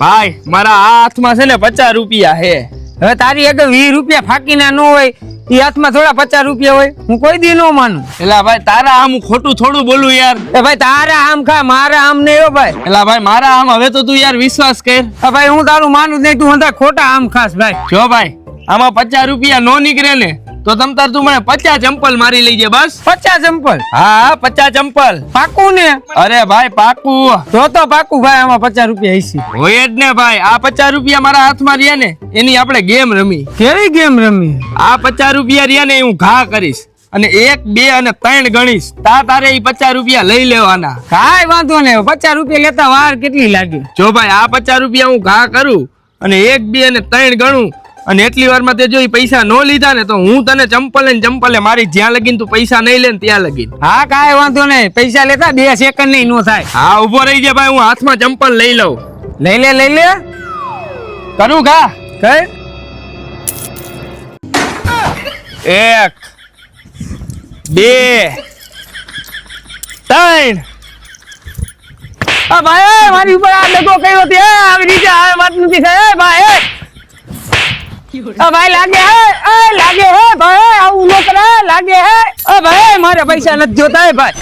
ભાઈ મારા હાથમાં છે ને 50 રૂપિયા હે. હવે તારી આગળ 20 રૂપિયા ફાકીના ન હોય એ હાથમાં થોડા 50 રૂપિયા હોય? હું કોઈ દી ન માનું. એલા ભાઈ તારા આમ ખોટું થોડું બોલું યાર. એ ભાઈ તારા આમ ખા, મારા આમ નહીં હો ભાઈ. એલા ભાઈ મારા આમ હવે તો તું યાર વિશ્વાસ કર. ભાઈ હું તારું માનું નહીં, તું અંદર ખોટા આમ ખાસ ભાઈ. જો ભાઈ આમાં 50 રૂપિયા નો નીકળે ને તો તું મને 50 ચંપલ મારી લઈજે બસ. 50 ચંપલ? હા 50 ચંપલ. પાકું ને? અરે ભાઈ પાકું. તો પાકું ભાઈ, આમાં 50 રૂપિયા હશે. હોય જ ને ભાઈ. આ 50 રૂપિયા મારા હાથમાં રહ્યા ને એની આપણે ગેમ રમી. કેવી ગેમ રમી? આ 50 રૂપિયા રહ્યા ને હું ઘા કરીશ અને 1, 2 અને 3 ગણીશ. તારે એ 50 રૂપિયા લઈ લેવાના. કાંઈ વાંધો નહીં. 50 રૂપિયા લેતા વાર કેટલી લાગે? જો ભાઈ આ 50 રૂપિયા હું ઘા કરું અને 1, 2 અને 3 ગણું અને એટલી વારમાં તે જો ઈ પૈસા નો લીધા ને તો હું તને ચંપલે મારી જ્યાં લગીન તું પૈસા નહીં લે ને ત્યાં લગીન. હા કાંઈ વાંધો નહીં. પૈસા લેતા 2 સેકન્ડ નહીં નો થાય. હા ઉભો રહી જાય ભાઈ, હું હાથમાં ચંપલ લઈ લઉં. લઈ લે કરું ઘા? કઈ 1, 2, 3. ભાઈ મારી ઉપર આ ડગો કઈ હતી? આવી રીતે આ વાત નથી થાય ભાઈ. ભાઈ લાગે હે ભાઈ, આવું ન કરે. લાગે હે ભાઈ, મારે પૈસા નથી જોતા ભાઈ.